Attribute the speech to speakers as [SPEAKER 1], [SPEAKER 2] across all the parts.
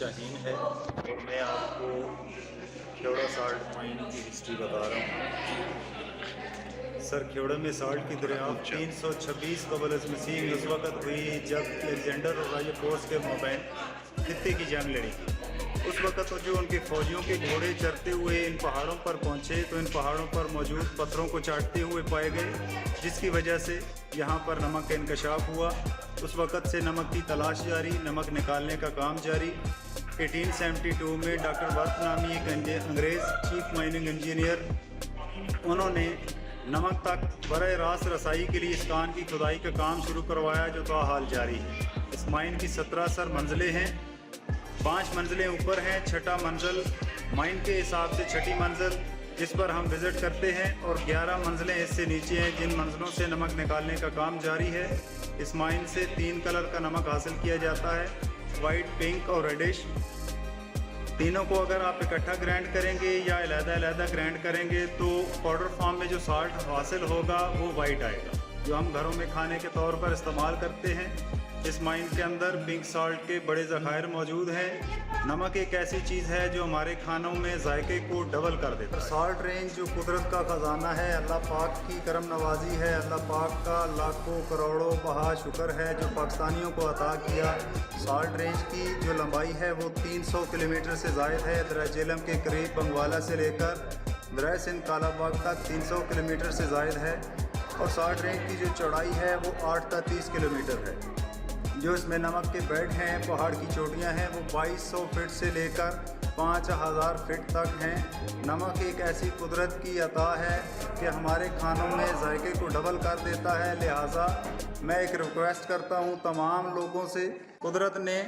[SPEAKER 1] शाहीन है और मैं आपको खेवड़ा साल्ट माइन की हिस्ट्री बता रहा हूँ। सर, खेवड़ा में साल्ट की दरियाफ्त 326 क़ब्ल मसीह में उस वक़्त हुई जब अलेक्जेंडर और राजापोर्स के माबैन खित्ते की जंग लड़ी थी। उस वक़्त तो जो उनके फ़ौजियों के घोड़े चरते हुए इन पहाड़ों पर पहुँचे तो इन पहाड़ों पर मौजूद पत्थरों को चाटते हुए पाए गए, जिसकी वजह से यहाँ पर नमक का इंकशाफ हुआ। उस वक़्त से नमक की तलाश जारी, नमक निकालने का काम जारी। 1872 में डॉक्टर वर्थ नामी एक अंग्रेज़ चीफ माइनिंग इंजीनियर, उन्होंने नमक तक बराह रास्त रसाई के लिए इस कान की खुदाई का काम शुरू करवाया, जो ताहाल जारी है। इस माइन की 17 सर मंजिलें हैं, 5 मंजिलें ऊपर हैं, 6ठा मंजिल माइन के हिसाब से 6ठी मंजिल जिस पर हम विज़िट करते हैं, और 11 मंजिलें इससे नीचे हैं जिन मंजिलों से नमक निकालने का काम जारी है। इस माइन से 3 कलर का नमक हासिल किया जाता है, वाइट, पिंक और रेडिश। तीनों को अगर आप इकट्ठा ग्राइंड करेंगे या अलग-अलग ग्राइंड करेंगे तो पाउडर फॉर्म में जो साल्ट हासिल होगा वो वाइट आएगा, जो हम घरों में खाने के तौर पर इस्तेमाल करते हैं। इस माइन के अंदर पिंक साल्ट के बड़े ज़खायर मौजूद हैं। नमक एक ऐसी चीज़ है जो हमारे खानों में जायके को डबल कर देता है। साल्ट रेंज जो कुदरत का ख़जाना है, अल्लाह पाक की करम नवाजी है। अल्लाह पाक का लाखों करोड़ों बहा शुक्र है जो पाकिस्तानियों को अता किया। साल्ट रेंज की जो लंबाई है वो 300 किलोमीटर से ज़ायद है। दरिया झेलम के करीब बंगवाला से लेकर दरिया सिंध कालाबाग तक 300 किलोमीटर से ज़ायद है, और साल्ट रेंज की जो चौड़ाई है वो 8 से 30 किलोमीटर है। जो इसमें नमक के बेड हैं, पहाड़ की चोटियां हैं, वो 2200 फीट से लेकर 5000 फीट तक हैं। नमक एक ऐसी कुदरत की अता है कि हमारे खानों में जायके को डबल कर देता है। लिहाजा मैं एक रिक्वेस्ट करता हूँ तमाम लोगों से, कुदरत ने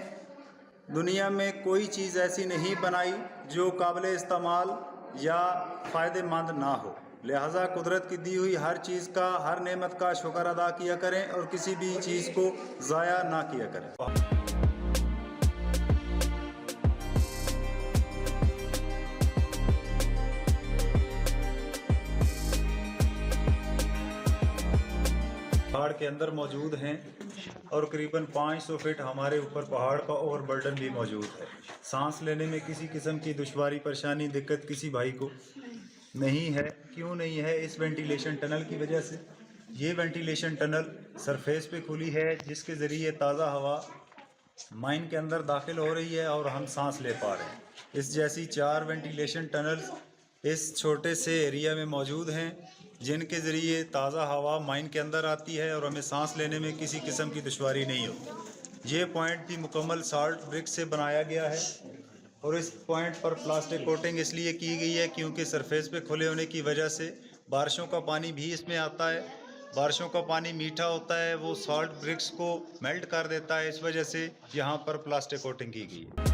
[SPEAKER 1] दुनिया में कोई चीज़ ऐसी नहीं बनाई जो काबिल इस्तेमाल या फ़ायदेमंद ना हो। लिहाजा कुदरत की दी हुई हर चीज़ का, हर नेमत का शुक्र अदा किया करें और किसी भी चीज़ को ज़ाया ना किया करें। पहाड़ के अंदर मौजूद हैं और करीबन 500 फीट हमारे ऊपर पहाड़ का ओवरबर्डन भी मौजूद है। सांस लेने में किसी किस्म की दुश्वारी, परेशानी, दिक्कत किसी भाई को नहीं है। क्यों नहीं है? इस वेंटिलेशन टनल की वजह से। ये वेंटिलेशन टनल सरफेस पे खुली है, जिसके ज़रिए ताज़ा हवा माइन के अंदर दाखिल हो रही है और हम सांस ले पा रहे हैं। इस जैसी 4 वेंटिलेशन टनल्स इस छोटे से एरिया में मौजूद हैं, जिनके ज़रिए ताज़ा हवा माइन के अंदर आती है और हमें सांस लेने में किसी किस्म की दुश्वारी नहीं होती। ये पॉइंट भी मुकम्मल साल्ट ब्रिक से बनाया गया है, और इस पॉइंट पर प्लास्टिक कोटिंग इसलिए की गई है क्योंकि सरफेस पे खुले होने की वजह से बारिशों का पानी भी इसमें आता है। बारिशों का पानी मीठा होता है, वो साल्ट ब्रिक्स को मेल्ट कर देता है, इस वजह से यहाँ पर प्लास्टिक कोटिंग की गई है।